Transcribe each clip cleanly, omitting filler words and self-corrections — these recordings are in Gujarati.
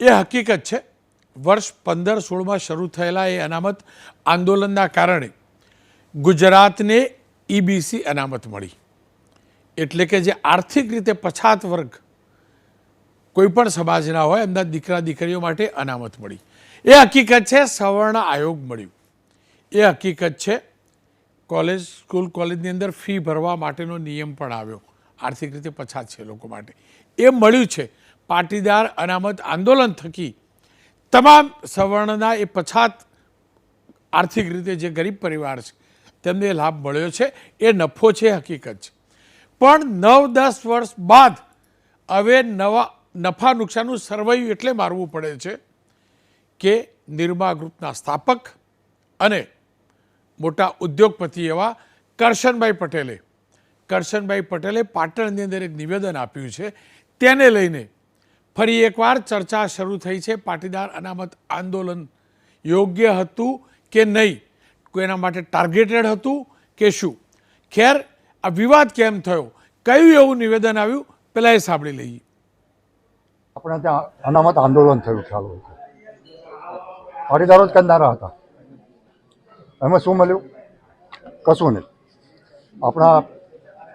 એ હકીકત છે વર્ષ 15-16માં શરૂ થયેલા એ અનામત આંદોલનના કારણે ગુજરાતને EBC અનામત મળી, એટલે કે જે આર્થિક રીતે પછાત વર્ગ કોઈપણ સમાજના હોય એમના દીકરા દીકરીઓ માટે અનામત મળી. એ હકીકત છે સવર્ણ આયોગ મળ્યું. એ હકીકત છે સ્કૂલ કોલેજની અંદર ફી ભરવા માટેનો નિયમ પણ આવ્યો, આર્થિક રીતે પછાત છે લોકો માટે. એ મળ્યું છે પાટીદાર અનામત આંદોલન થકી તમામ સવર્ણના એ પછાત આર્થિક રીતે જે ગરીબ પરિવાર છે તેમને લાભ મળ્યો છે. એ નફો છે, હકીકત છે. પણ 9-10 વર્ષ બાદ હવે નવા નફા નુકસાનનું સર્વૈયું એટલે મારવું પડે છે કે નિર્મા ગ્રુપના સ્થાપક અને મોટા ઉદ્યોગપતિ એવા કરશનભાઈ પટેલે પાટણની અંદર એક નિવેદન આપ્યું છે. તેને લઈને ફરી એકવાર ચર્ચા શરૂ થઈ છે. પાટીદાર અનામત આંદોલન યોગ્ય હતું કે નહીં, કોઈના માટે ટાર્ગેટેડ હતું કે શું? ખેર, આ વિવાદ કેમ થયો, કયું એવું નિવેદન આવ્યું, પહેલાં એ સાંભળી લઈએ. આપણે ત્યાં અનામત આંદોલન થયું, ખ્યાલ હોય તો પાટીદારો જ કરનારા હતા. એમાં શું મળ્યું? કશું નહીં. આપણા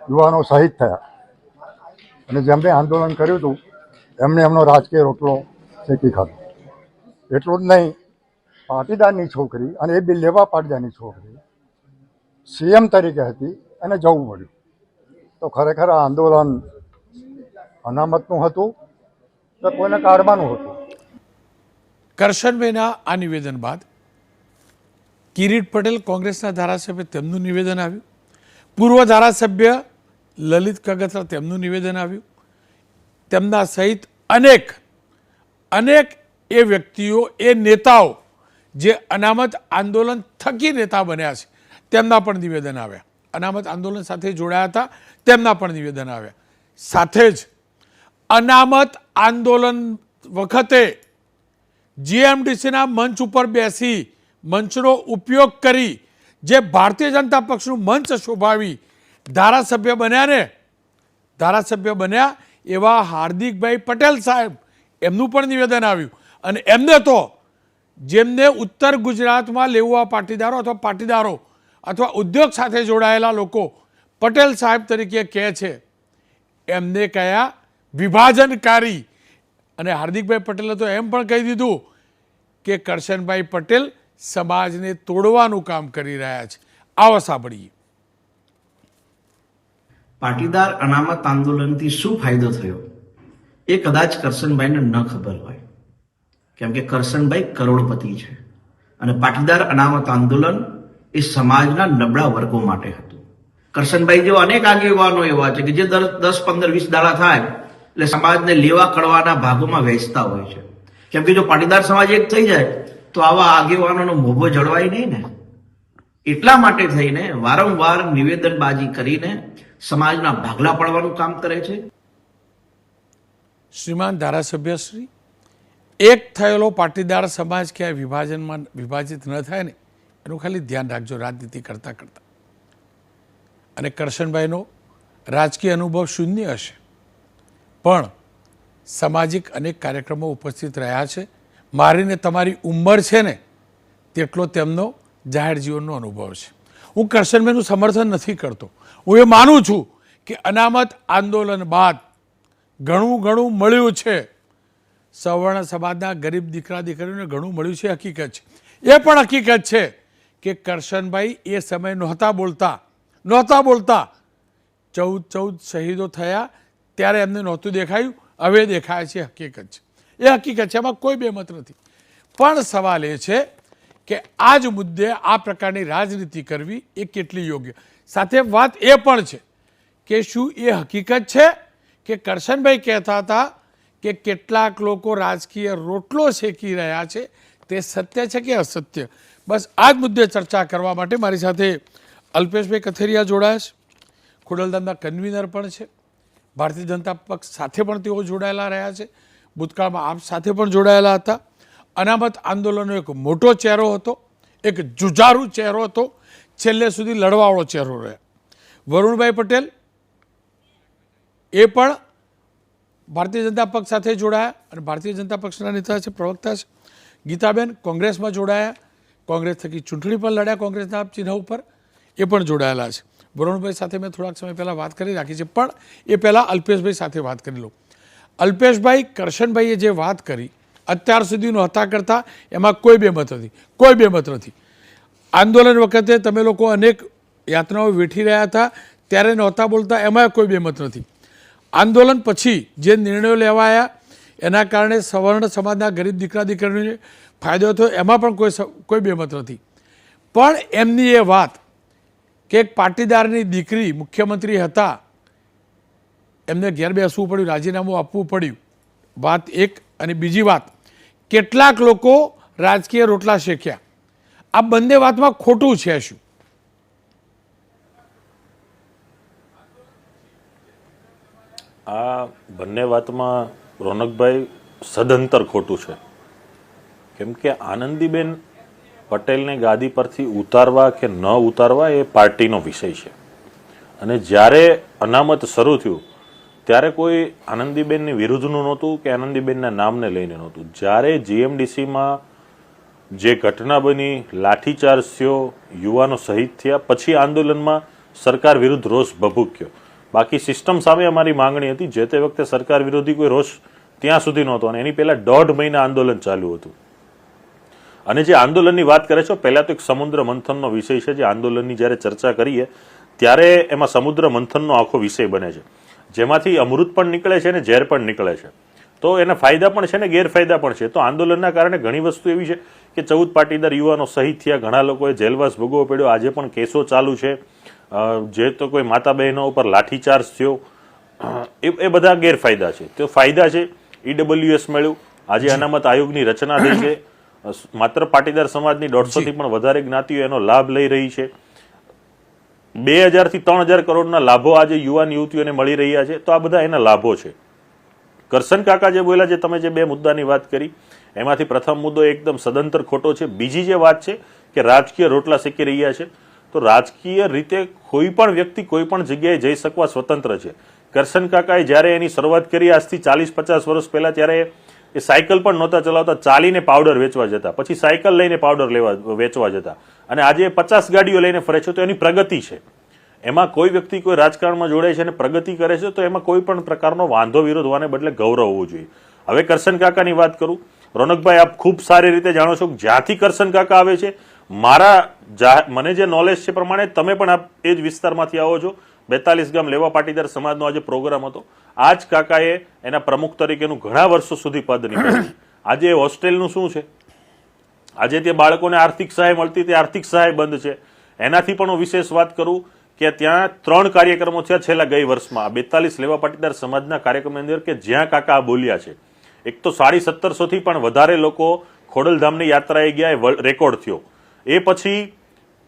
યુવાનો શહીદ થયા અને જેમણે આંદોલન કર્યું હતું એમને એમનો રાજકીય રોટલો શેકી ખાધો. એટલું જ નહીં, પાટીદારની છોકરી અને એ બી લેવા પાટીદારની છોકરી CM તરીકે હતી, એને જવું મળ્યું. તો ખરેખર આ આંદોલન અનામતનું હતું તો કોઈને કાઢવાનું હતું. કરશનભાઈના આ નિવેદન બાદ કિરીટ પટેલ કોંગ્રેસના ધારાસભ્ય, તેમનું નિવેદન આવ્યું. પૂર્વ ધારાસભ્ય લલિત કગથરા, તેમનું નિવેદન આવ્યું. તેમના સહિત અનેક એ વ્યક્તિઓ, એ નેતાઓ જે અનામત આંદોલન થકી નેતા બન્યા છે તેમના પણ નિવેદન આવ્યા. અનામત આંદોલન સાથે જોડાયા હતા તેમના પણ નિવેદન આવ્યા. સાથે જ અનામત આંદોલન વખતે GMDCના મંચ ઉપર બેસી મંચનો ઉપયોગ કરી જે ભારતીય જનતા પક્ષનું મંચ શોભાવી ધારાસભ્ય બન્યા એવા હાર્દિકભાઈ પટેલ સાહેબ, એમનું પણ નિવેદન આવ્યું. અને એમને તો જેમને ઉત્તર ગુજરાતમાં લેવા પાટીદારો અથવા ઉદ્યોગ સાથે જોડાયેલા લોકો પટેલ સાહેબ તરીકે કહે છે, એમને કયા વિભાજનકારી. અને હાર્દિકભાઈ પટેલે તો એમ પણ કહી દીધું કે કરશનભાઈ પટેલ સમાજને તોડવાનું કામ કરી રહ્યા છે. આવો સાંભળીએ. પાટીદાર અનામત આંદોલનથી શું ફાયદો થયો એ કદાચ કરશનભાઈને ન ખબર હોય, કેમ કે કરશનભાઈ કરોડપતિ છે અને પાટીદાર અનામત આંદોલન એ સમાજના નબળા વર્ગો માટે હતું. કરશનભાઈ જેવા અનેક આગેવાનો એવા છે કે જે 10, 15, 20 દાડા થાય એટલે સમાજને લેવા કડવાના ભાગોમાં વહેંચતા હોય છે. કેમ કે જો પાટીદાર સમાજ એક થઈ જાય તો આવા આગેવાનોનો મોભો જળવાય નહીં ને. એટલા માટે થઈને વારંવાર નિવેદનબાજી કરીને સમાજના ભાગલા પાડવાનું કામ કરે છે. શ્રીમાન ધારાસભ્ય શ્રી, એક થયેલો પાટીદાર સમાજ ક્યાંય વિભાજિત ન થાય ને એનું ખાલી ધ્યાન રાખજો રાજનીતિ કરતા. અને કરશનભાઈનો રાજકીય અનુભવ શૂન્ય હશે, પણ સામાજિક અનેક કાર્યક્રમો ઉપસ્થિત રહ્યા છે. મારીને તમારી ઉંમર છે ને તેટલો તેમનો જાહેર જીવનનો અનુભવ છે. હું કરશનભાઈનું સમર્થન નથી કરતો. હું એ માનું છું કે અનામત આંદોલન બાદ ઘણું મળ્યું છે. સવર્ણ સમાજના ગરીબ દીકરા દીકરીઓને ઘણું મળ્યું છે, હકીકત છે. એ પણ હકીકત છે કે કરશનભાઈ એ સમય નહોતા બોલતા. 14 શહીદો થયા ત્યારે એમને નહોતું દેખાયું, હવે દેખાય છે, હકીકત છે. એ હકીકત છે, એમાં કોઈ બેમત નથી. પણ સવાલ એ છે કે આ જ મુદ્દે આ પ્રકારની રાજનીતિ કરવી એ કેટલી યોગ્ય. સાથે વાત એ પણ છે કે શું એ હકીકત છે કે કરશનભાઈ કહેતા હતા કે કેટલાક લોકો રાજકીય રોટલો શેકી રહ્યા છે, તે સત્ય છે કે અસત્ય? બસ આ જ મુદ્દે ચર્ચા કરવા માટે મારી સાથે અલ્પેશભાઈ કથેરિયા જોડાયા છે. ખોડલધામના કન્વીનર પણ છે. ભારતીય જનતા પક્ષ સાથે પણ તેઓ જોડાયેલા રહ્યા છે. ભૂતકાળમાં આપ સાથે પણ જોડાયેલા હતા. અનામત આંદોલનનો એક મોટો ચહેરો હતો, એક જુજારુ ચહેરો હતો, છેલ્લે સુધી લડવાવાળો ચહેરો રહ્યા. વરુણભાઈ પટેલ એ પણ ભારતીય જનતા પક્ષ સાથે જોડાયા અને ભારતીય જનતા પક્ષના નેતા છે, પ્રવક્તા છે. ગીતાબેન કોંગ્રેસમાં જોડાયા, કોંગ્રેસ થકી ચૂંટણી પણ લડ્યા કોંગ્રેસના ચિહ્ન ઉપર, એ પણ જોડાયેલા છે. વરુણભાઈ સાથે મેં થોડાક સમય પહેલાં વાત કરી રાખી છે, પણ એ પહેલાં અલ્પેશભાઈ સાથે વાત કરી લઉં. અલ્પેશભાઈ, કરશનભાઈએ જે વાત કરી અત્યાર સુધીનો હતા કરતાં એમાં કોઈ બેમત નથી, કોઈ બેમત નથી. આંદોલન વખતે તમે લોકો અનેક યાતનાઓ વેઠી રહ્યા હતા ત્યારે નહોતા બોલતા, એમાં કોઈ બેમત નથી. આંદોલન પછી જે નિર્ણયો લેવાયા એના કારણે સવર્ણ સમાજના ગરીબ દીકરા દીકરીઓને ફાયદો થયો, એમાં પણ કોઈ બેમત નથી. પણ એમની એ વાત કે એક પાટીદારની દીકરી મુખ્યમંત્રી હતા, એમને ઘેર બેસવું પડ્યું, રાજીનામું આપવું પડ્યું, વાત એક. અને બીજી વાત, કેટલાક લોકો રાજકીય રોટલા શેક્યા. આ બંને વાતમાં ખોટું છે શું? આ બંને વાતમાં રોનકભાઈ સદંતર ખોટું છે. કેમ કે આનંદીબેન પટેલને ગાદી પરથી ઉતારવા કે ન ઉતારવા એ પાર્ટીનો વિષય છે. અને જ્યારે અનામત શરૂ થયું ત્યારે કોઈ આનંદીબેનની વિરુદ્ધનું નહોતું કે આનંદીબેનના નામને લઈને નહોતું. જ્યારે જીએમડીસીમાં જે ઘટના બની, લાઠીચાર્જ થયો, યુવાનો શહીદ થયા, પછી આંદોલનમાં સરકાર વિરુદ્ધ રોષ ભભૂક્યો. બાકી સિસ્ટમ સામે અમારી માંગણી હતી. જે તે વખતે સરકાર વિરોધી કોઈ રોષ ત્યાં સુધી નહોતો અને એની પહેલા 1.5 મહિના આંદોલન ચાલુ હતું. અને જે આંદોલનની વાત કરે છે, પહેલા તો એક સમુદ્ર મંથનનો વિષય છે. જે આંદોલનની જ્યારે ચર્ચા કરીએ ત્યારે એમાં સમુદ્ર મંથનનો આખો વિષય બને છે, જેમાંથી અમૃત પણ નીકળે છે અને ઝેર પણ નીકળે છે. તો એના ફાયદા પણ છે ને ગેરફાયદા પણ છે. તો આંદોલનના કારણે ઘણી વસ્તુ એવી છે કે 14 પાટીદાર યુવાનો શહીદ થયા, ઘણા લોકોએ જેલવાસ ભોગવવો પડ્યો, આજે પણ કેસો ચાલુ છે. જે તો કોઈ માતા બહેનો ઉપર લાઠીચાર્જ થયો, એ બધા ગેરફાયદા છે. તો ફાયદા છે, ઈડબ્લ્યુએસ મળ્યું, આજે અનામત આયોગની રચના થઈ છે, માત્ર પાટીદાર સમાજની 150 થી પણ વધારે જ્ઞાતિઓ એનો લાભ લઈ રહી છે. 2000 થી 3000 કરોડના લાભો આજે યુવાન યુવતીઓને મળી રહ્યા છે. તો આ બધા એના લાભો છે. કરશન કાકા જે બોલ્યા, જે તમે જે બે મુદ્દાની વાત કરી, એમાંથી પ્રથમ મુદ્દો એકદમ સદંતર ખોટો છે. બીજી જે વાત છે કે રાજકીય રોટલા શેકી રહ્યા છે, તો રાજકીય રીતે કોઈ પણ વ્યક્તિ કોઈ પણ જગ્યાએ જઈ શકવા સ્વતંત્ર છે. કરશન કાકાએ જ્યારે એની શરૂઆત કરી આજથી 40-50 વર્ષ પહેલા, ત્યારે એ સાયકલ પણ નહોતા ચલાવતા, ચાલીને પાવડર વેચવા જતા, પછી સાયકલ લઈને પાવડર વેચવા જતા, અને આજે 50 ગાડીઓ લઈને ફરે છે. તો એની પ્રગતિ છે. એમાં કોઈ વ્યક્તિ કોઈ રાજકારણમાં જોડાય છે અને પ્રગતિ કરે છે તો એમાં કોઈ પણ પ્રકારનો વાંધો વિરોધ હોવાને બદલે ગૌરવ હોવું જોઈએ. હવે કરશન કાકાની વાત કરું, રોનકભાઈ આપ ખૂબ સારી રીતે જાણો છો કે જ્યાંથી કરશન કાકા આવે છે, મને જે નોલેજ છે પ્રમાણે તમે પણ આપ એ જ વિસ્તારમાંથી આવો છો. 42 ગામ લેવા પાટીદાર સમાજનો આજે પ્રોગ્રામ હતો. આ જ કાકાએ એના પ્રમુખ તરીકેનું ઘણા વર્ષો સુધી પદ નિભાવ્યું. આજે હોસ્ટેલનું શું છે? આજે તે બાળકોને આર્થિક સહાય મળતી, તે આર્થિક સહાય બંધ છે. એનાથી પણ હું વિશેષ વાત કરું કે ત્યાં 3 કાર્યક્રમો થયા છેલ્લા ગઈ વર્ષમાં 42 લેવા પાટીદાર સમાજના કાર્યક્રમની અંદર, કે જ્યાં કાકા બોલ્યા છે. એક તો 1750 થી પણ વધારે લોકો ખોડલધામની યાત્રાએ ગયા, રેકોર્ડ થયો. એ પછી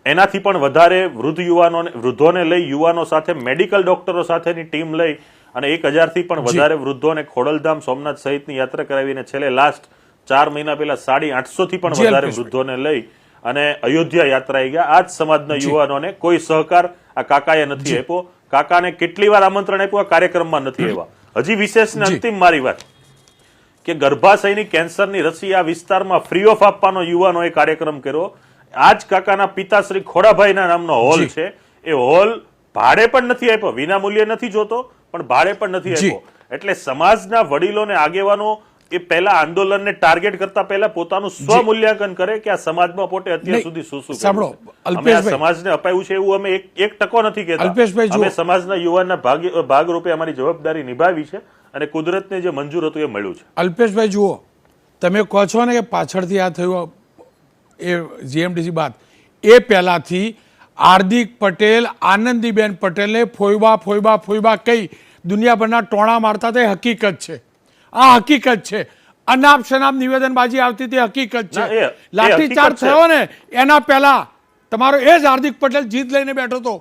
એનાથી પણ વધારે વૃદ્ધોને લઈ, યુવાનો સાથે, મેડિકલ ડોક્ટરો સાથેની ટીમ લઈ અને 1000 થી પણ વધારે વૃદ્ધોને ખોડલધામ, સોમનાથ સહિતની યાત્રા કરાવીને છેલ્લે લાસ્ટ 4 મહિના પહેલા 850 થી પણ વધારે વૃદ્ધોને લઈ અને અયોધ્યા યાત્રાએ ગયા. આ જ સમાજના યુવાનોને કોઈ સહકાર આ કાકાએ નથી આપ્યો. કાકાને કેટલી વાર આમંત્રણ આપ્યું, આ કાર્યક્રમમાં નથી આવ્યા. હજી વિશેષ ને અંતિમ મારી વાત કે ગર્ભાશયની કેન્સરની રસી આ વિસ્તારમાં ફ્રી ઓફ આપવાનો યુવાનોએ કાર્યક્રમ કર્યો. આ જ કાકાના પિતાશ્રી ખોડાભાઈના નામનો હોલ છે. એ હોલ ભાડે પણ નથી આપ્યો, વિના મૂલ્યે નથી જોતો, પણ ભાડે પણ નથી આપ્યો. એટલે સમાજના વડીલોને, આગેવાનો એ પહેલા આંદોલનને ટાર્ગેટ કરતા પહેલા પોતાનું સ્વમૂલ્યાંકન કરે કે આ સમાજમાં પોતે અત્યાર સુધી શું શું કર્યું છે. અમે આ સમાજને અપાયું છે એવું અમે 1% નથી કહેતા. અમે સમાજના યુવાનના ભાગરૂપે અમારી જવાબદારી નિભાવી છે અને કુદરતને જે મંજૂર હતું એ મળ્યું છે. અલ્પેશભાઈ જુઓ, તમે કહો છો ને કે પાછળથી આ થયું એ જીએમડીસી બાદ, એ પહેલાથી હાર્દિક પટેલ આનંદીબેન પટેલને ફોઈબા કહી દુનિયાભરના ટોણા મારતા તે હકીકત છે. આ હકીકત છે. અનાપ શનાપ નિવેદનબાજી આવતી તે હકીકત છે. લાઠીચાર્જ થયો ને એના પહેલા તમારો એ જ હાર્દિક પટેલ જીત લઈને બેઠો હતો.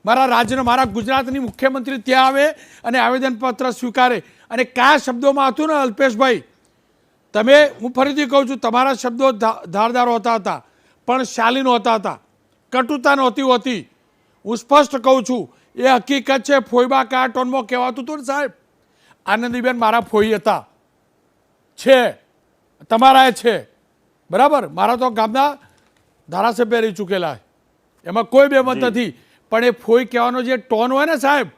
મારા રાજ્યનો, મારા ગુજરાતની મુખ્યમંત્રી ત્યાં આવે અને આવેદનપત્ર સ્વીકારે. અને કયા શબ્દોમાં હતું ને અલ્પેશભાઈ, તમે, હું ફરીથી કહું છું, તમારા શબ્દો ધારદાર હોતા હતા પણ શાલીન હોતા હતા, કટુતા નહોતી હોતી. હું સ્પષ્ટ કહું છું, એ હકીકત છે. ફોઈબા કયા ટોનમાં કહેવાતું હતું ને સાહેબ, આનંદીબેન મારા ફોઈ હતા, છે, તમારા છે, બરાબર. મારા તો ગામના ધારાસભ્ય રહી ચૂકેલા, એમાં કોઈ બેમત નથી. પણ એ ફોઈ કહેવાનો જે ટોન હોય ને સાહેબ,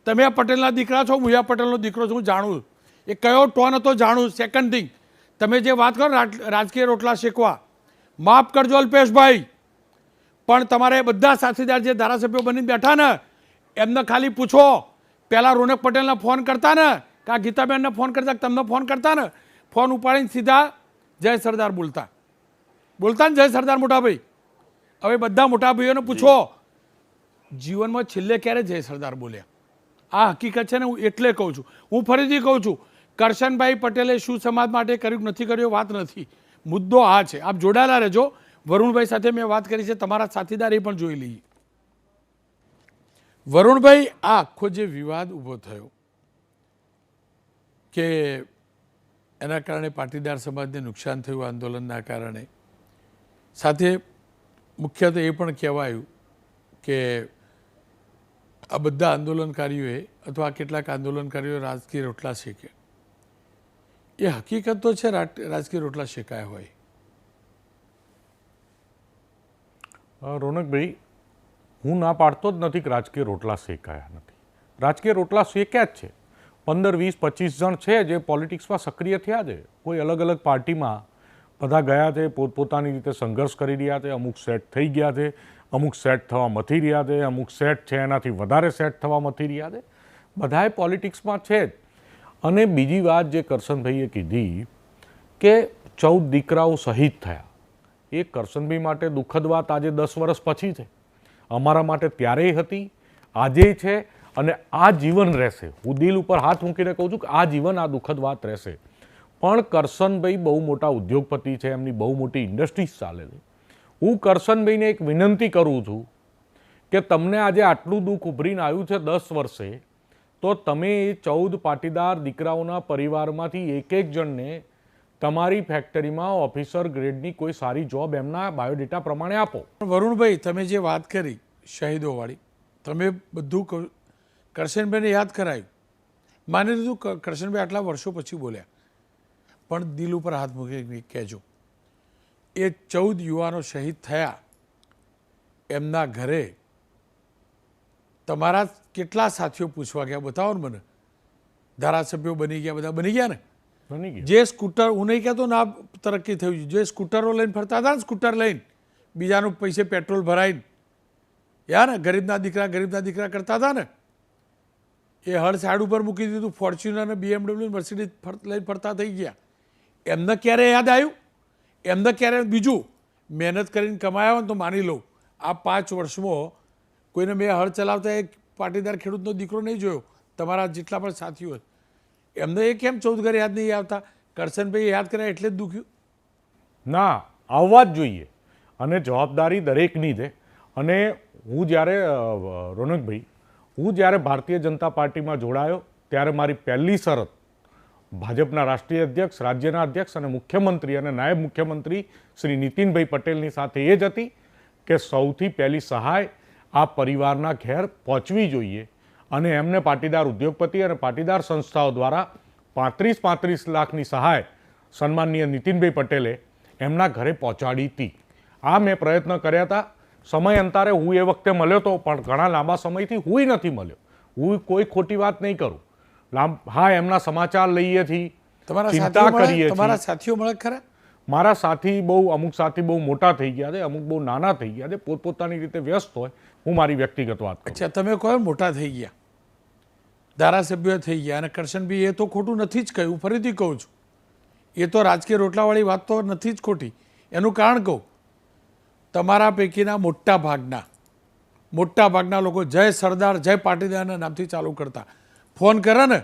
તમે આ પટેલના દીકરા છો, હું આ પટેલનો દીકરો છું, હું જાણું એ કયો ટોન હતો જાણું. સેકન્ડ થિંગ, તમે જે વાત કરો રાજકીય રોટલા શેકવા, માફ કરજો અલ્પેશભાઈ, પણ તમારે બધા સાથીદાર જે ધારાસભ્યો બનીને બેઠા ને એમને ખાલી પૂછો, પહેલાં રોનક પટેલને ફોન કરતા ને કે આ ગીતાબેનને ફોન કરતા, તમને ફોન કરતા ને, ફોન ઉપાડીને સીધા જય સરદાર બોલતા ને, જય સરદાર મોટાભાઈ. હવે બધા મોટા ભાઈઓને પૂછો, જીવનમાં છેલ્લે ક્યારે જય સરદાર બોલ્યા? આ હકીકત છે ને, હું એટલે કહું છું. હું ફરીથી કહું છું, કરશનભાઈ પટેલે શું સમાજ માટે કર્યું નથી કર્યું વાત નથી, મુદ્દો આ છે. આપ જોડાયેલા રહેજો. વરુણભાઈ સાથે મેં વાત કરી છે, તમારા સાથીદાર એ પણ જોઈ લઈએ. વરુણભાઈ, આ આખો જે વિવાદ ઊભો થયો કે એના કારણે પાટીદાર સમાજને નુકસાન થયું આંદોલનના કારણે, સાથે મુખ્યત્વે એ પણ કહેવાયું કે આ બધા આંદોલનકારીઓએ અથવા કેટલાક આંદોલનકારીઓ રાજકીય રોટલા શેકે. એ હકીકત તો છે રાજકીય રોટલા શેકાયા હોય. રોનકભાઈ, હું ના પાડતો જ નથી કે રાજકીય રોટલા શેકાયા નથી. રાજકીય રોટલા શેક્યા જ છે. 15, 20, 25 જણ છે જે પોલિટિક્સમાં સક્રિય થયા છે. કોઈ અલગ અલગ પાર્ટીમાં બધા ગયા છે, પોતપોતાની રીતે સંઘર્ષ કરી રહ્યા છે. અમુક સેટ થઈ ગયા છે, અમુક સેટ થવા મથી રહ્યા છે, અમુક સેટ છે એનાથી વધારે સેટ થવા મથી રહ્યા છે. બધાએ પોલિટિક્સમાં છે જ. અને બીજી વાત જે કરશનભાઈએ કીધી કે 14 દીકરાઓ શહીદ થયા, એ કરશનભાઈ માટે દુઃખદ વાત આજે 10 વર્ષ પછી છે. અમારા માટે ત્યારેય હતી, આજે છે અને આ જીવન રહેશે. હું દિલ ઉપર હાથ મૂકીને કહું છું કે આ જીવન આ દુઃખદ વાત રહેશે. પણ કરશનભાઈ બહુ મોટા ઉદ્યોગપતિ છે, એમની બહુ મોટી ઇન્ડસ્ટ્રીઝ ચાલે છે. હું કરશનભાઈને એક વિનંતી કરું છું કે તમને આજે આટલું દુઃખ ઉભરીને આવ્યું છે 10 વર્ષે, તો તમે એ 14 પાટીદાર દીકરાઓના પરિવારમાંથી એક જણને તમારી ફેક્ટરીમાં ઓફિસર ગ્રેડની કોઈ સારી જોબ એમના બાયોડેટા પ્રમાણે આપો. વરુણભાઈ, તમે જે વાત કરી શહીદોવાળી, તમે બધું કરશનભાઈને યાદ કરાયું. માની લીધું કરશનભાઈ આટલા વર્ષો પછી બોલ્યા, પણ દિલ ઉપર હાથ મૂકી કહેજો, એ 14 યુવાનો શહીદ થયા, એમના ઘરે તમારા કેટલા સાથીઓ પૂછવા ગયા? બતાવો ને મને. ધારાસભ્યો બની ગયા, બધા બની ગયા ને? બની ગયા. જે સ્કૂટર, હું નહીં કહેતો ના તરક્કી થયું છે, જે સ્કૂટરો લઈને ફરતા હતા ને, સ્કૂટર લઈને બીજાનું પૈસે પેટ્રોલ ભરાઈને, યાર ને, ગરીબના દીકરા કરતા હતા ને, એ હળ સાઈડ ઉપર મૂકી દીધું, ફોર્ચ્યુનર અને BMW મર્સિડીઝ લઈને ફરતા થઈ ગયા. એમને ક્યારે યાદ આવ્યું? એમને ક્યારે? બીજું, મહેનત કરીને કમાયા હોય ને તો માની લઉં, આ 5 વર્ષમાં કોઈને મેં હળ ચલાવતા એક પાટીદાર ખેડૂતનો દીકરો નહીં જોયો, તમારા જેટલા પણ સાથીઓ. એમને એ કેમ 14 ઘર યાદ નહીં આવતા? કરશનભાઈ યાદ કર્યા એટલે જ દુખ્યું ના, આવવા જ જોઈએ. અને જવાબદારી દરેકની છે. અને હું જ્યારે રોનકભાઈ, હું જ્યારે ભારતીય જનતા પાર્ટીમાં જોડાયો ત્યારે મારી પહેલી શરત ભાજપના રાષ્ટ્રીય અધ્યક્ષ, રાજ્યના અધ્યક્ષ અને મુખ્યમંત્રી અને નાયબ મુખ્યમંત્રી શ્રી નીતિનભાઈ પટેલની સાથે એ જ હતી કે સૌથી પહેલી સહાય આ પરિવારના ઘેર પહોંચવી જોઈએ. અને એમને પાટીદાર ઉદ્યોગપતિ અને પાટીદાર સંસ્થાઓ દ્વારા 35 લાખની સહાય સન્માનનીય નીતિનભાઈ પટેલે એમના ઘરે પહોંચાડી હતી. આ મેં પ્રયત્ન કર્યા હતા. સમયાંતરે હું એ વખતે મળ્યો હતો, પણ ઘણા લાંબા સમયથી હું નથી મળ્યો. હું કોઈ ખોટી વાત નહીં કરું. હા, એમના સમાચાર લઈએ છીએ, ચિંતા કરીએ છીએ. તમારા સાથીઓ મળે ખરા? મારા સાથી અમુક સાથી બહુ મોટા થઈ ગયા છે, અમુક બહુ નાના થઈ ગયા છે, પોતપોતાની રીતે વ્યસ્ત હોય. હું મારી વ્યક્તિગત વાત કરું. અચ્છા, તમે કહો મોટા થઈ ગયા, ધારાસભ્ય થઈ ગયા, અને કરશનભાઈ એ તો ખોટું નથી જ કહ્યું. ફરીથી કહું છું, એ તો રાજકીય રોટલાવાળી વાત તો નથી જ ખોટી. એનું કારણ કહું, તમારા પૈકીના મોટા ભાગના લોકો જય સરદાર, જય પાટીદારના નામથી ચાલુ કરતા. ફોન કરે ને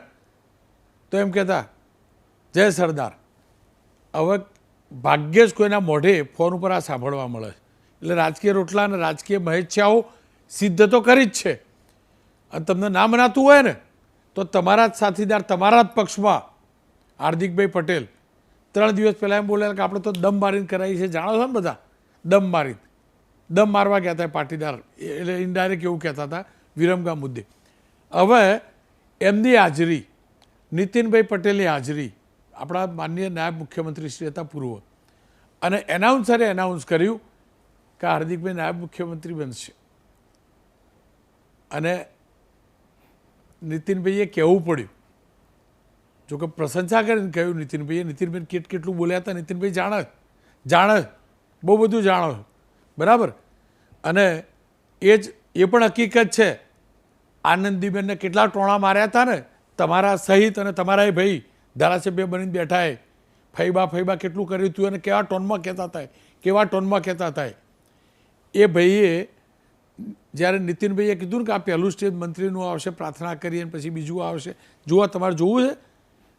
તો એમ કહેતા જય સરદાર. હવે ભાગ્યે જ કોઈના મોઢે ફોન ઉપર આ સાંભળવા મળે. એટલે રાજકીય રોટલા અને રાજકીય મહેચ્છાઓ સિદ્ધ તો કરી જ છે. અને તમને ના મનાતું હોય ને તો તમારા જ સાથીદાર, તમારા જ પક્ષમાં હાર્દિકભાઈ પટેલ 3 દિવસ પહેલાં એમ બોલેલા કે આપણે તો દમ મારીને કરાવી છે. જાણો છો ને બધા, દમ મારવા ગયા હતા પાટીદાર, એટલે ઇનડાયરેક્ટ એવું કહેતા હતા વિરમગામ મુદ્દે. હવે એમની હાજરી નીતિનભાઈ પટેલની હાજરી, આપણા માનનીય નાયબ મુખ્યમંત્રી શ્રી હતા પૂર્વ, અને એનાઉન્સરે એનાઉન્સ કર્યું કે હાર્દિકભાઈ નાયબ મુખ્યમંત્રી બનશે, અને નીતિનભાઈએ કહેવું પડ્યું, જોકે પ્રશંસા કરીને કહ્યું નીતિનભાઈ કેટલું બોલ્યા હતા, નીતિનભાઈ જાણે બહુ બધું જાણો, બરાબર. અને એ પણ હકીકત છે, આનંદીબેનને કેટલા ટોણા માર્યા હતા ને તમારા સહિત, અને તમારા એ ભાઈ ધારાસભ્ય બનીને બેઠા એ ફૈબા કેટલું કર્યું હતું, અને કેવા ટોનમાં કહેતા હતા. એ ભાઈએ જ્યારે નીતિનભાઈએ કીધું ને કે આ પહેલું સ્ટેજ મંત્રીનું આવશે, પ્રાર્થના કરી અને પછી બીજું આવશે, જોવા તમારે જોવું છે,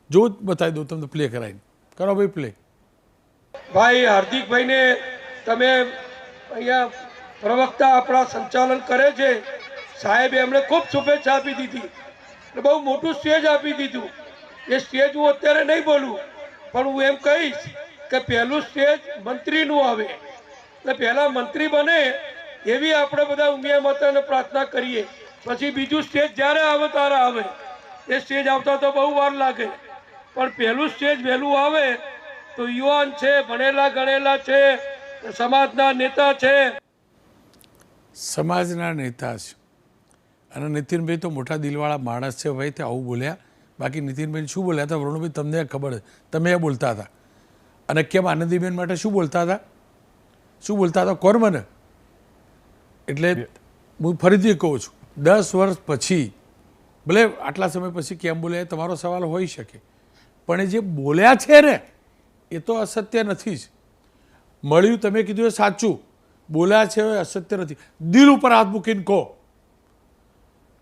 જો બતાવી દઉં તમને પ્લે કરાવીને. કરો ભાઈ પ્લે. ભાઈ હાર્દિકભાઈને તમે અહીંયા પ્રવક્તા આપણા સંચાલન કરે છે સાહેબે એમણે ખૂબ શુભેચ્છા આપી દીધી, બહુ મોટું સ્ટેજ આપી દીધું. એ સ્ટેજ હું અત્યારે નહીં બોલું, પણ હું એમ કહીશ કે પહેલું સ્ટેજ મંત્રીનું આવે, એટલે પહેલા મંત્રી બને એવી આપણે બધા ઉમિયા માતાને પ્રાર્થના કરીએ. પછી બીજું સ્ટેજ જ્યારે આવે ત્યારે આવે. એ સ્ટેજ આવતા તો બહુ વાર લાગે, પણ પહેલું સ્ટેજ વહેલું આવે તો યુવાન છે, ભણેલા ગણેલા છે, સમાજના નેતા છે. સમાજના નેતા છે, અને નીતિનભાઈ તો મોટા દિલવાળા માણસ છે ભાઈ, તે આવું બોલ્યા. બાકી નીતિનભાઈ શું બોલ્યા હતા વરુણભાઈ તમને ખબર છે, તમે એ બોલતા હતા. અને કેમ આનંદીબેન માટે શું બોલતા હતા કોણ મને? એટલે હું ફરીથી કહું છું, 10 વર્ષ પછી, ભલે આટલા સમય પછી કેમ બોલ્યા એ તમારો સવાલ હોઈ શકે, પણ એ જે બોલ્યા છે ને એ તો અસત્ય નથી જ. મળ્યું તમે કીધું એ સાચું, બોલ્યા છે એ અસત્ય નથી. દિલ ઉપર હાથ મૂકીને કહો,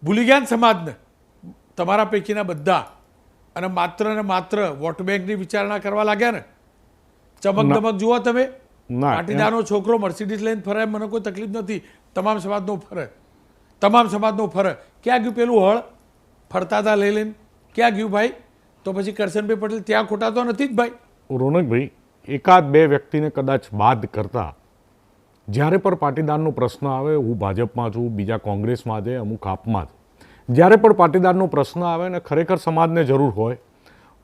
ભૂલી ગયા ને સમાજને, તમારા પૈકીના બધા, અને માત્ર વોટ બેંકની વિચારણા કરવા લાગ્યા ને. ચમક દમક જુઓ તમે, પાટીદારનો છોકરો મર્સિડીઝ લઈને ફરે, મને કોઈ તકલીફ નથી, તમામ સમાજનો ફરે. ક્યાં ગયું પેલું હળ ફરતા હતા લઈ લઈને, ક્યાં ગયું ભાઈ? તો પછી કરશનભાઈ પટેલ ત્યાં ખોટા તો નથી જ ભાઈ. રોનકભાઈ, એકાદ બે વ્યક્તિને કદાચ બાદ કરતા જ્યારે પણ પાટીદારનો પ્રશ્ન આવે, હું ભાજપમાં છું, બીજા કોંગ્રેસમાં છે, અમુક આપમાં છે, જ્યારે પણ પાટીદારનો પ્રશ્ન આવે ને ખરેખર સમાજને જરૂર હોય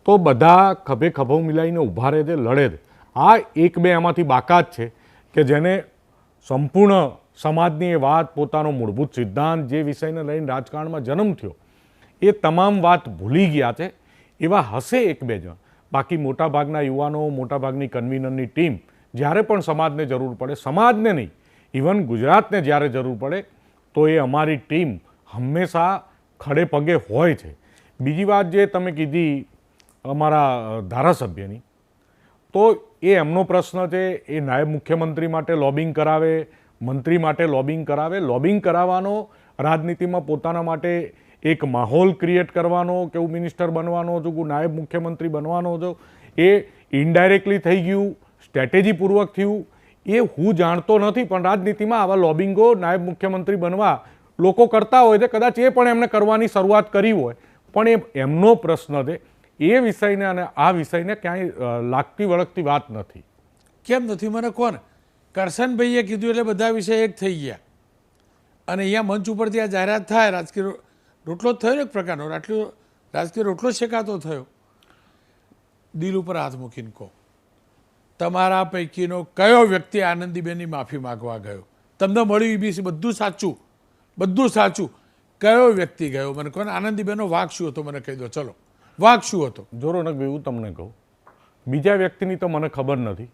તો બધા ખભે ખભો મિલાઈને ઊભા રહે છે, લડે છે. આ એક બે એમાંથી બાકાત છે કે જેને સંપૂર્ણ સમાજની એ વાત, પોતાનો મૂળભૂત સિદ્ધાંત, જે વિષયને લઈને રાજકારણમાં જન્મ થયો, એ તમામ વાત ભૂલી ગયા છે. એવા હશે એક બે જણ, બાકી મોટાભાગના યુવાનો, મોટાભાગની કન્વીનરની ટીમ જ્યારે પણ સમાજને જરૂર પડે, સમાજને નહીં, ઇવન ગુજરાતને જ્યારે જરૂર પડે તો એ અમારી ટીમ હંમેશા ખડે પગે હોય છે. બીજી વાત જે તમે કીધી અમારા ધારાસભ્યની, તો એ એમનો પ્રશ્ન છે, એ નાયબ મુખ્યમંત્રી માટે લોબિંગ કરાવે, મંત્રી માટે લોબિંગ કરાવે. લોબિંગ કરાવવાનો, રાજનીતિમાં પોતાના માટે એક માહોલ ક્રિએટ કરવાનો કે હું મિનિસ્ટર બનવાનો છું, હું નાયબ મુખ્યમંત્રી બનવાનો છું, એ ઇનડાયરેક્ટલી થઈ ગયું, સ્ટ્રેટેજીપૂર્વક થયું, એ હું જાણતો નથી. પણ રાજનીતિમાં આવા લોબિંગો નાયબ મુખ્યમંત્રી બનવા લોકો કરતા હોય છે. કદાચ એ પણ એમને કરવાની શરૂઆત કરી હોય, પણ એ એમનો પ્રશ્ન છે. એ વિષયને અને આ વિષયને ક્યાંય લાગતી વળગતી વાત નથી. કેમ નથી મને કોણ? કરશનભાઈએ કીધું એટલે બધા વિષય એક થઈ ગયા, અને અહીંયા મંચ ઉપરથી આ જાહેરાત થાય, રાજકીય રોટલો જ થયો ને એક પ્રકારનો, રાજકીય રોટલો શેકાતો થયો. દિલ ઉપર હાથ મૂકીને કહો, તમારા પૈકીનો કયો વ્યક્તિ આનંદીબેનની માફી માગવા ગયો? તમને મળ્યું ઈબીસી, બધું સાચું, કયો વ્યક્તિ ગયો? મને કોને? આનંદીબેનનો વાંક શું હતો મને કહી દો. ચલો, વાંક શું હતો? જો રોનકભાઈ, હું તમને કહું, બીજા વ્યક્તિની તો મને ખબર નથી,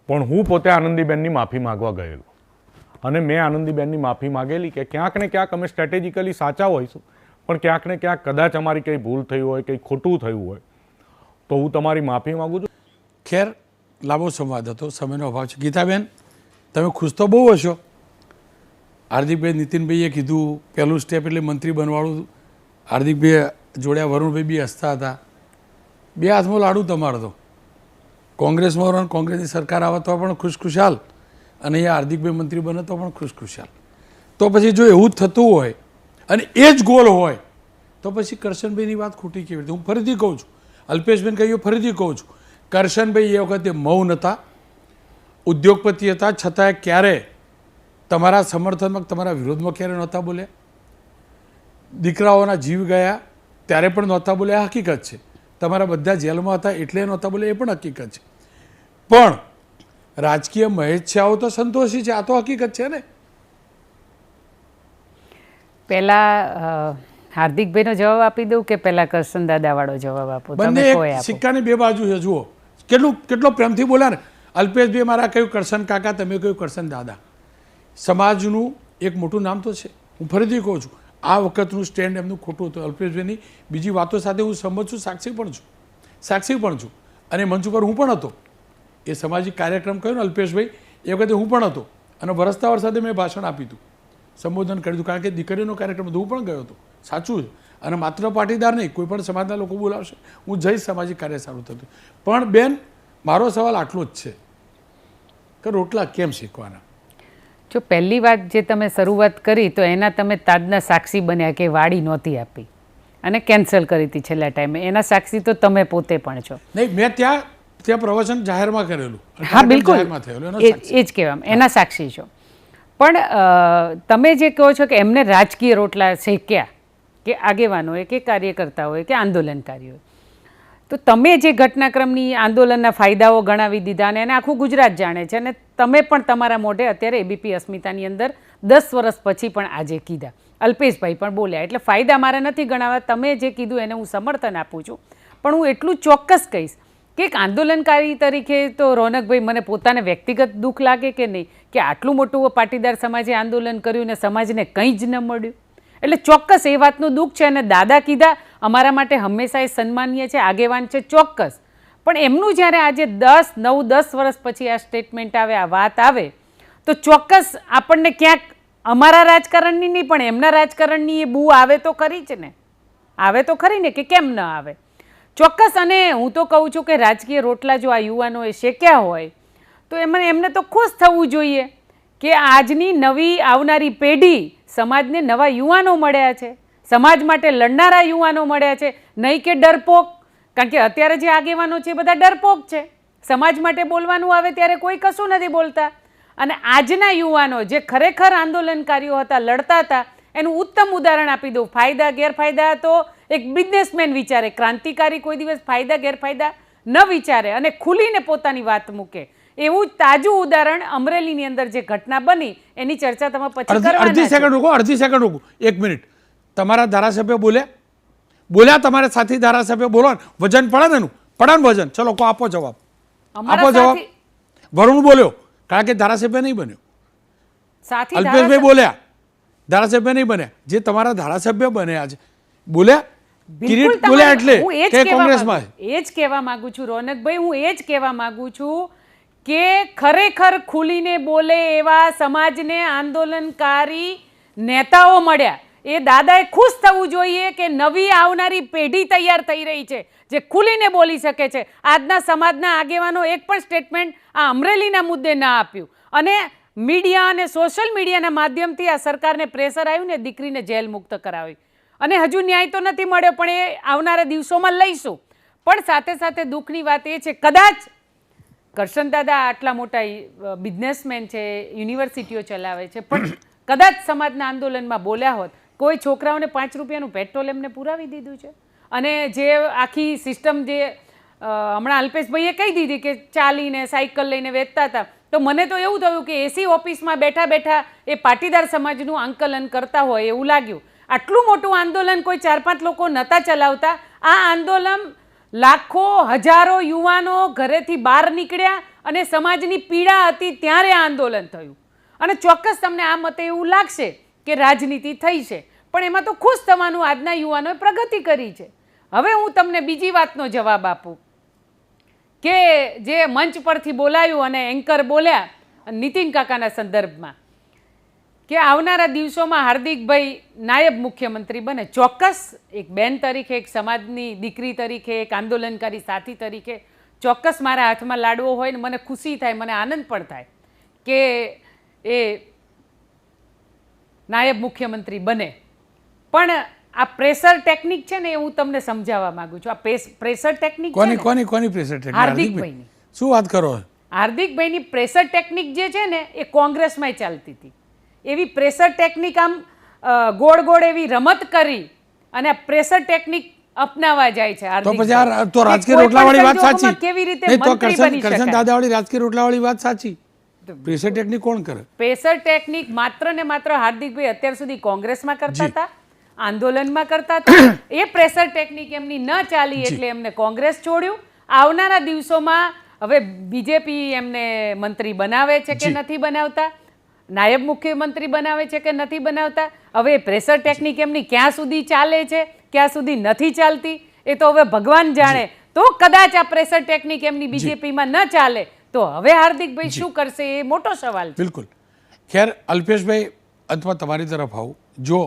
પણ હું પોતે આનંદીબેનની માફી માગવા ગયેલો, અને મેં આનંદીબેનની માફી માગેલી કે ક્યાંક ને ક્યાંક અમે સ્ટ્રેટેજિકલી સાચા હોઈશું, પણ ક્યાંક ને ક્યાંક કદાચ અમારી કંઈ ભૂલ થઈ હોય, કંઈ ખોટું થયું હોય, તો હું તમારી માફી માગું છું. ખેર, લાંબો સંવાદ હતો, સમયનો અભાવ છે. ગીતાબેન, તમે ખુશ તો બહુ હશો. હાર્દિકભાઈ, નીતિનભાઈએ કીધું પહેલું સ્ટેપ એટલે મંત્રી બનવાળું. હાર્દિકભાઈ જોડ્યા, વરુણભાઈ બી હસતા હતા. બે હાથમાં લાડુ તમારો તો. કોંગ્રેસમાં રહો, કોંગ્રેસની સરકાર આવે તો પણ ખુશખુશાલ, અને અહીંયા હાર્દિકભાઈ મંત્રી બને તો પણ ખુશખુશાલ. તો પછી જો એવું જ થતું હોય અને એ જ ગોલ હોય તો પછી કરશનભાઈની વાત ખોટી કેવી રીતે? હું ફરીથી કહું છું, અલ્પેશબેન કહ્યું, ફરીથી કહું છું, કરશનભાઈ એ વખતે મૌન હતા, ઉદ્યોગપતિ હતા, છતાંય ક્યારે તમારા સમર્થનમાં, તમારા વિરોધમાં ક્યારે નહોતા બોલ્યા. દીકરાઓના જીવ ગયા, ત્યારે પણ નહોતા બોલ્યા, હકીકત છે. તમારા બધા જેલમાં હતા એટલે નહોતા બોલ્યા, એ પણ હકીકત છે. પણ રાજકીય મહેચ્છાઓ તો સંતોષી છે, આ તો હકીકત છે ને. પહેલા હાર્દિકભાઈનો જવાબ આપી દઉં કે પહેલા કરશન દાદાવાળો જવાબ આપો? બંને તમે કોઈ એક આપો. સિક્કાની બે બાજુ છે. જુઓ કેટલો પ્રેમથી બોલ્યા ને. અલ્પેશભાઈ મારા કહ્યું કરશન કાકા, તમે કહ્યું કરશન દાદા. સમાજનું એક મોટું નામ તો છે. હું ફરીથી કહું છું, આ વખતનું સ્ટેન્ડ એમનું ખોટું હતું. અલ્પેશભાઈની બીજી વાતો સાથે હું સંમત છું, સાક્ષી પણ છું. અને મંચ ઉપર હું પણ હતો. એ સામાજિક કાર્યક્રમ કહ્યું ને અલ્પેશભાઈ, એ વખતે હું પણ હતો અને વરસતા વરસાદે મેં ભાષણ આપ્યું હતું, સંબોધન કર્યું હતું. કારણ કે દીકરીનો કાર્યક્રમ હતો, હું પણ ગયો હતો. સાચું છે. અને માત્ર પાટીદાર નહીં, કોઈ પણ સમાજના લોકો બોલાવશે હું જઈશ, સામાજિક કાર્ય સારું થતું. પણ બેન, મારો સવાલ આટલો જ છે કે રોટલા કેમ શીખવાના? જો પહેલી વાત જે તમે શરૂઆત કરી તો એના તમે તાજના સાક્ષી બન્યા કે વાડી નહોતી આપી અને કેન્સલ કરી હતી છેલ્લા ટાઈમે. એના સાક્ષી તો તમે પોતે પણ છો. નહીં, મેં ત્યાં પ્રવચન જાહેરમાં કરેલું. હા, બિલકુલ, જાહેરમાં થયેલું, એનો એ સાક્ષી. જ કહેવામાં, એના સાક્ષી છો. પણ તમે જે કહો છો કે એમને રાજકીય રોટલા શેક્યા કે આગેવાનોએ કે કાર્યકર્તાઓએ કે આંદોલનકારીઓએ, તો તમે જે ઘટનાક્રમની આંદોલનના ફાયદાઓ ગણાવી દીધા અને એને આખું ગુજરાત જાણે છે અને તમે પણ તમારા મોઢે અત્યારે એબીપી અસ્મિતાની અંદર 10 વર્ષ પછી પણ આજે કીધા, અલ્પેશભાઈ પણ બોલ્યા, એટલે ફાયદા મારે નથી ગણાવવા. તમે જે કીધું એને હું સમર્થન આપું છું. પણ હું એટલું ચોક્કસ કહીશ કે એક આંદોલનકારી તરીકે તો રોનકભાઈ, મને પોતાને વ્યક્તિગત દુઃખ લાગે કે નહીં કે આટલું મોટું પાટીદાર સમાજે આંદોલન કર્યું ને સમાજને કંઈ જ ન મળ્યું. એટલે ચોક્કસ એ વાતનું દુઃખ છે. અને દાદા કીધા અમારા માટે હંમેશા એ સન્માનીય છે, આગેવાન છે, ચોક્કસ. પણ એમનું જ્યારે આજે 9-10 વર્ષ પછી આ સ્ટેટમેન્ટ આવે, આ વાત આવે, તો ચોક્કસ આપણને ક્યાંક અમારા રાજકારણની નહીં પણ એમના રાજકારણની એ બૂ આવે તો ખરી જ ને, આવે તો ખરી ને, કે કેમ ન આવે? ચોક્કસ. અને હું તો કહું છું કે રાજકીય રોટલા જો આ યુવાનોએ શેક્યા હોય તો એમને તો ખુશ થવું જોઈએ કે આજની નવી આવનારી પેઢી, સમાજને નવા યુવાનો મળ્યા છે, સમાજ માટે લડનારા યુવાનો મળ્યા છે, નહીં કે ડરપોક. કારણ કે અત્યારે જે આગેવાનો છે એ બધા ડરપોક છે. સમાજ માટે બોલવાનું આવે ત્યારે કોઈ કશું નથી બોલતા. અને આજના યુવાનો જે ખરેખર આંદોલનકારીઓ હતા, લડતા હતા, એનું ઉત્તમ ઉદાહરણ આપી દઉં. ફાયદા ગેરફાયદા તો એક બિઝનેસમેન વિચારે, ક્રાંતિકારી કોઈ દિવસ ફાયદા ગેરફાયદા ન વિચારે અને ખુલીને પોતાની વાત મૂકે. એવું તાજું ઉદાહરણ અમરેલીની અંદર જે ઘટના બની એની ચર્ચા તમે પછી કરવાના છો. અડધી સેકન્ડ રૂકો, 1 મિનિટ. તમારા ધારાસભ્ય બોલ્યા તમારે સાથી ધારાસભ્ય બોલો, વજન પડે ને એનું, પડે ને વજન. ચલો આપો જવાબ, આપો જવાબ. વરુણ બોલ્યો, કારણ કે ધારાસભ્ય નહીં બન્યો. અલ્પેશભાઈ બોલ્યા, ધારાસભ્ય નહીં બન્યા. જે તમારા ધારાસભ્ય બન્યા છે બોલ્યા, કિરીટ બોલ્યા, એટલે કે કોંગ્રેસમાં. એ જ કહેવા માંગુ છું રોનકભાઈ, હું એ જ કહેવા માંગુ છું કે ખરેખર ખુલીને બોલે એવા સમાજને આંદોલનકારી નેતાઓ મળ્યા. એ દાદાએ ખુશ થવું જોઈએ કે નવી આવનારી પેઢી તૈયાર થઈ રહી છે જે ખુલીને બોલી શકે છે. આજના સમાજના આગેવાનો એક પણ સ્ટેટમેન્ટ આ અમરેલીના મુદ્દે ના આપ્યું. અને મીડિયા અને સોશિયલ મીડિયાના માધ્યમથી આ સરકારને પ્રેશર આવ્યું ને દીકરીને જેલ મુક્ત કરાવી. અને હજુ ન્યાય તો નથી મળ્યો, પણ એ આવનારા દિવસોમાં લઈશું. પણ સાથે સાથે દુઃખની વાત એ છે, કદાચ કરશન દાદા આટલા મોટા બિઝનેસમેન છે, યુનિવર્સિટીઓ ચલાવે છે, પણ કદાચ સમાજના આંદોલનમાં બોલ્યા હોત, કોઈ છોકરાઓને 5 રૂપિયાનું પેટ્રોલ એમને પુરાવી દીધું છે. અને જે આખી સિસ્ટમ જે હમણાં અલ્પેશભાઈએ કહી દીધી કે ચાલીને સાયકલ લઈને વેચતા હતા, તો મને તો એવું થયું કે એસી ઓફિસમાં બેઠા બેઠા એ પાટીદાર સમાજનું આંકલન કરતા હોય એવું લાગ્યું. આટલું મોટું આંદોલન કોઈ 4-5 લોકો નહોતા ચલાવતા. આ આંદોલન લાખો હજારો યુવાનો ઘરેથી બહાર નીકળ્યા અને સમાજની પીડા હતી ત્યારે આ આંદોલન થયું. અને ચોક્કસ તમને આ મતે એવું લાગશે કે રાજનીતિ થઈ છે, પણ એમાં તો ખુશ થવાનું, આજના યુવાનોએ પ્રગતિ કરી છે. હવે હું તમને બીજી વાતનો જવાબ આપું કે જે મંચ પરથી બોલાયું અને એન્કર બોલ્યા નીતિન કાકાના સંદર્ભમાં કે આવનારા દિવસોમાં હાર્દિકભાઈ નાયબ મુખ્યમંત્રી બને. ચોક્કસ એક બેન તરીકે, એક સમાજની દીકરી તરીકે, એક આંદોલનકારી સાથી તરીકે ચોક્કસ મારા હાથમાં લાડવો હોય ને મને ખુશી થાય, મને આનંદ પણ થાય કે એ નાયબ મુખ્યમંત્રી બને. પણ આ પ્રેશર ટેકનિક છે ને એ હું તમને સમજાવવા માંગુ છું. આ પ્રેશર ટેકનિક કોની પ્રેશર ટેકનિક? હાર્દિકભાઈની. શું વાત કરો? હાર્દિકભાઈની પ્રેશર ટેકનિક જે છે ને એ કોંગ્રેસમાં ચાલતી હતી. એવી પ્રેશર ટેકનિક આમ ગોળ ગોળ એવી રમત કરી અને આ પ્રેશર ટેકનિક અપનાવવા જાય છે તો હાર્દિક પછી આ તો ભાઈ. રાજકીય કોઈ રોટલાવાળી પણ વાત સાચી સંજોગોમાં કેવી રીતે નહીં તો મંત્રી બની કરશન શકાય? દાદાવાળી રાજકીય રોટલાવાળી વાત સાચી પ્રેશર ટેકનિક કોણ કરે? પ્રેશર ટેકનિક માત્ર ને માત્ર હાર્દિકભાઈ અત્યાર સુધી કોંગ્રેસમાં કરતા હતા, આંદોલનમાં કરતા હતા. એ પ્રેશર ટેકનિક એમની ન ચાલી એટલે એમને કોંગ્રેસ છોડ્યું. આવનારા દિવસોમાં હવે બીજેપી એમને મંત્રી બનાવે છે કે નથી બનાવતા, નાયબ મુખ્યમંત્રી બનાવે છે કે નથી બનાવતા, હવે પ્રેશર ટેકનિક એમની ક્યાં સુધી ચાલે છે ક્યાં સુધી નથી ચાલતી એ તો હવે ભગવાન જાણે. તો કદાચ આ પ્રેશર ટેકનિક એમની બીજેપીમાં ન ચાલે તો હવે હાર્દિકભાઈ શું કરશે એ મોટો સવાલ છે. બિલકુલ. ખેર અલ્પેશભાઈ અથવા તમારી તરફ આવું, જો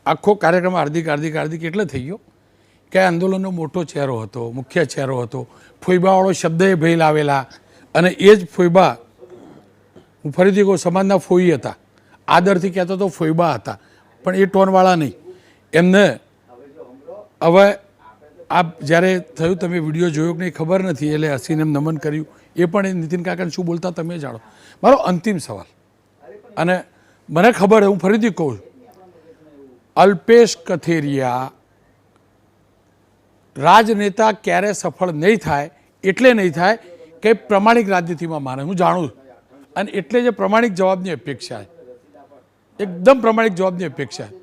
આખો કાર્યક્રમ હાર્દિક હાર્દિક હાર્દિક એટલે થઈ ગયો કે આંદોલનનો મોટો ચહેરો હતો, મુખ્ય ચહેરો હતો, ફોઈબાવાળો શબ્દ એ ભાઈ લાવેલા અને એ જ ફોઈબા, હું ફરીથી કહું, સમાજના ફોઈ હતા, આદરથી કહેતો તો ફોઈબા હતા, પણ એ ટોનવાળા નહીં. એમને હવે આ જ્યારે થયું તમે વિડીયો જોયો કે નહીં ખબર નથી, એટલે હસીને એમ નમન કર્યું, એ પણ એ નીતિન કાકાને શું બોલતા તમે જાણો. મારો અંતિમ સવાલ, અને મને ખબર હું ફરીથી કહું છું, અલ્પેશ કથેરિયા રાજનેતા ક્યારે સફળ નહીં થાય, એટલે નહીં થાય કે પ્રમાણિક રાજનીતિમાં માને, હું જાણું છું, અને એટલે જે પ્રમાણિક જવાબની અપેક્ષા છે, એકદમ પ્રમાણિક જવાબની અપેક્ષા છે.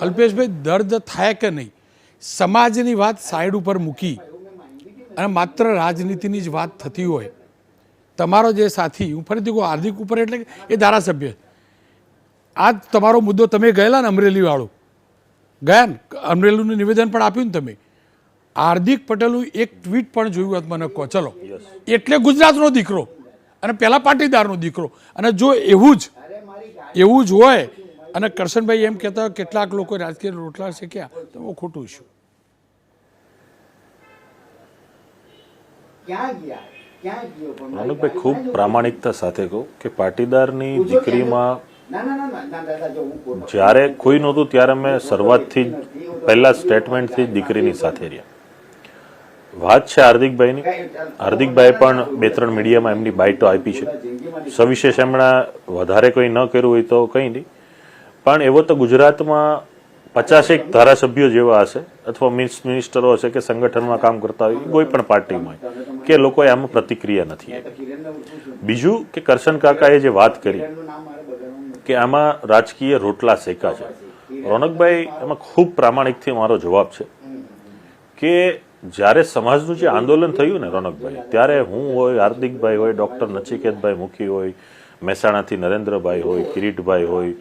અલ્પેશભાઈ દર્દ થાય કે નહીં, સમાજની વાત સાઈડ ઉપર મૂકી અને માત્ર રાજનીતિની જ વાત થતી હોય, તમારો જે સાથી, હું ફરીથી કહું હાર્દિક ઉપર એટલે એ ધારાસભ્ય, આ તમારો મુદ્દો તમે ગયેલા ને અમરેલીવાળું, ગયા ને અમરેલીનું નિવેદન પણ આપ્યું ને તમે, હાર્દિક પટેલનું એક ટ્વીટ પણ જોયું હોત મને કહો, ચલો એટલે ગુજરાતનો દીકરો અને પહેલા પાટીદારનો દીકરો, અને જો એવું જ હોય અને કરશનભાઈ એમ કહેતા હોય કેટલાક લોકો રાજકીય રોટલા શીખ્યા, તો હું ખોટું છું. રોનકભાઈ ખૂબ પ્રામાણિકતા સાથે કહું કે પાટીદારની દીકરીમાં જ્યારે કોઈ નહોતું ત્યારે અમે શરૂઆતથી પહેલા સ્ટેટમેન્ટથી દીકરીની સાથે રહ્યા. વાત છે હાર્દિકભાઈની, હાર્દિકભાઈ પણ 2-3 મીડિયામાં એમની બાઇટો આપી છે, સવિશેષ એમણે વધારે કોઈ ન કર્યું હોય તો કંઈ નહીં, પણ એવો તો ગુજરાતમાં 50 ધારાસભ્યો જેવા હશે અથવા મિનિસ્ટરો હશે કે સંગઠનમાં કામ કરતા હોય કોઈ પણ પાર્ટીમાં કે લોકોએ આમાં પ્રતિક્રિયા નથી આપી. બીજું કે કરશન કાકાએ જે વાત કરી કે આમાં રાજકીય રોટલા શેકા છે, રોનકભાઈ એમાં ખૂબ પ્રામાણિકથી મારો જવાબ છે કે જ્યારે સમાજનું જે આંદોલન થયું ને રોનકભાઈ, ત્યારે હું હોય, હાર્દિકભાઈ હોય, ડૉક્ટર નચિકેતભાઈ મુખી હોય, મહેસાણાથી નરેન્દ્રભાઈ હોય, કિરીટભાઈ હોય,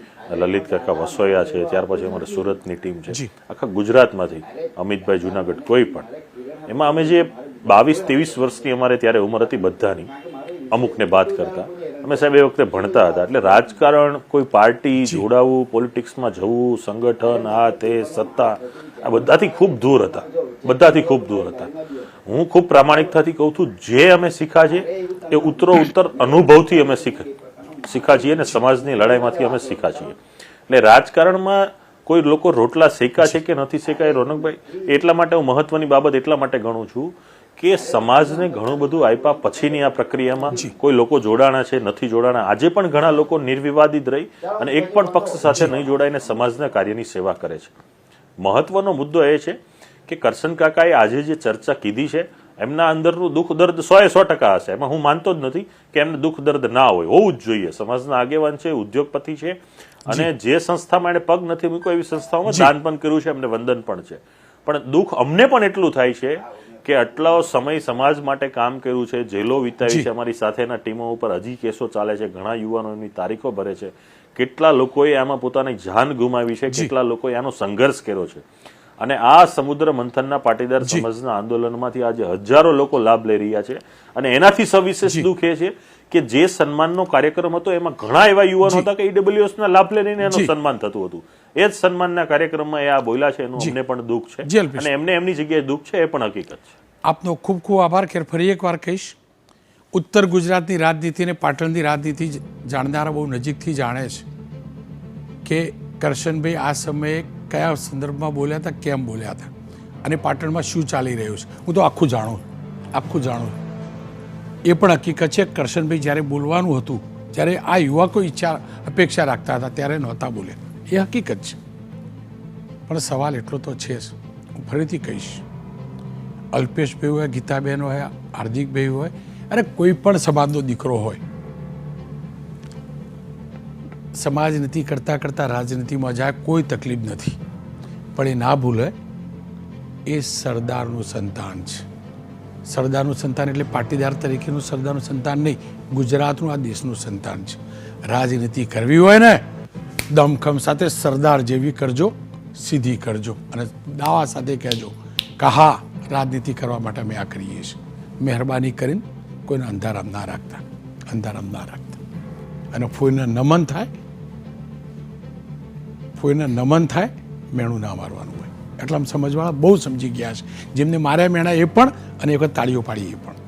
લલિત કાકા વસોયા છે, ત્યાર પછી અમારે સુરતની ટીમ છે, આખા ગુજરાતમાંથી અમિતભાઈ જુનાગઢ, કોઈ પણ એમાં અમે જે 22-23 વર્ષની અમારે ત્યારે ઉંમર હતી બધાની, અમુકને બાદ કરતા, અમે સાહેબ એ વખતે ભણતા હતા, એટલે રાજકારણ, કોઈ પાર્ટી જોડાવું, પોલિટિક્સમાં જવું, સંગઠન, આ તે સત્તા, આ બધાથી ખૂબ દૂર હતા, બધાથી ખૂબ દૂર હતા. હું ખૂબ પ્રામાણિકતાથી કહું છું, જે અમે શીખ્યા છે એ ઉત્તરોત્તર અનુભવથી અમે શીખ્યા છીએ અને સમાજની લડાઈમાંથી અમે શીખ્યા છીએ. એટલે રાજકારણમાં કોઈ લોકો રોટલા શેકા છે કે નથી શેકાય રોનકભાઈ, એટલા માટે હું મહત્વની બાબત એટલા માટે ગણું છું કે સમાજને ઘણું બધું આપ્યા પછીની આ પ્રક્રિયામાં કોઈ લોકો જોડાણા છે, નથી જોડાણા. આજે પણ ઘણા લોકો નિર્વિવાદિત રહી અને એક પણ પક્ષ સાથે નહીં જોડાઈને સમાજના કાર્યની સેવા કરે છે. મહત્વનો મુદ્દો એ છે કે કરશન કાકાએ આજે જે ચર્ચા કીધી છે, એમના અંદરનું દુઃખ દર્દ 100% હશે, એમાં હું માનતો જ નથી કે એમને દુઃખ દર્દ ના હોય, હોવું જ જોઈએ. સમાજના આગેવાન છે, ઉદ્યોગપતિ છે, અને જે સંસ્થામાં એને પગ નથી મૂક્યો એવી સંસ્થાઓમાં દાન પણ કર્યું છે, એમને વંદન પણ છે. પણ દુઃખ અમને પણ એટલું થાય છે કે આટલો સમય સમાજ માટે કામ કર્યું છે, જેલો વિતાવી છે, અમારી સાથેના ટીમો ઉપર હજી કેસો ચાલે છે, ઘણા યુવાનો એમની તારીખો ભરે છે, કેટલા લોકોએ આમાં પોતાની જાન ગુમાવી છે, કેટલા લોકોએ આનો સંઘર્ષ કર્યો છે, અને આ સમુદ્ર મંથનના પાટીદાર સમાજના આંદોલનમાંથી આજે હજારો લોકો લાભ લઈ રહ્યા છે. અને એનાથી સવિશેષ દુઃખ એ છે કે જે સન્માનનો કાર્યક્રમ હતો એમાં ઘણા એવા યુવાનો હતા કે ઈડબ્લ્યુએસ ના લાભ લઈને એનું સન્માન થતું હતું. એ જ સન્માનના કાર્યક્રમમાં એ આ બોલ્યા છે, એનું અમને પણ દુઃખ છે અને એમને એમની જગ્યાએ દુઃખ છે, એ પણ હકીકત છે. આપનો ખૂબ ખૂબ આભાર. ખેર ફરી એકવાર કહીશ, ઉત્તર ગુજરાતની રાજનીતિ અને પાટણની રાજનીતિ જાણનારા બહુ નજીકથી જાણે છે કે કરશનભાઈ આ સમયે કયા સંદર્ભમાં બોલ્યા હતા, કેમ બોલ્યા હતા, અને પાટણમાં શું ચાલી રહ્યું છે. હું તો આખું જાણું. એ પણ હકીકત છે કરશનભાઈ જ્યારે બોલવાનું હતું, જ્યારે આ યુવકો અપેક્ષા રાખતા હતા ત્યારે નહોતા બોલ્યા, એ હકીકત છે. પણ સવાલ એટલો તો છે જ, હું ફરીથી કહીશ, અલ્પેશભાઈ હોય, ગીતાબેન હોય, હાર્દિકભાઈ હોય, અને કોઈ પણ સમાજનો દીકરો હોય, સમાજનીતિ કરતાં કરતાં રાજનીતિમાં જાય કોઈ તકલીફ નથી, પણ એ ના ભૂલે એ સરદારનું સંતાન છે. સરદારનું સંતાન એટલે પાટીદાર તરીકેનું સરદારનું સંતાન નહીં, ગુજરાતનું આ દેશનું સંતાન છે. રાજનીતિ કરવી હોય ને દમખમ સાથે સરદાર જેવી કરજો, સીધી કરજો અને દાવા સાથે કહેજો કે હા રાજનીતિ કરવા માટે અમે આ કરીએ છીએ. મહેરબાની કરીને કોઈને અંધારામ ના રાખતા, અંધારામ ના રાખતા. અને ફોઈને નમન થાય, ફોઈને નમન થાય, મેણું ના મારવાનું હોય. એટલા સમજવાળા બહુ સમજી ગયા છે. જેમને માર્યા મેણા એ પણ અને એક વખત તાળીઓ પાડી એ પણ.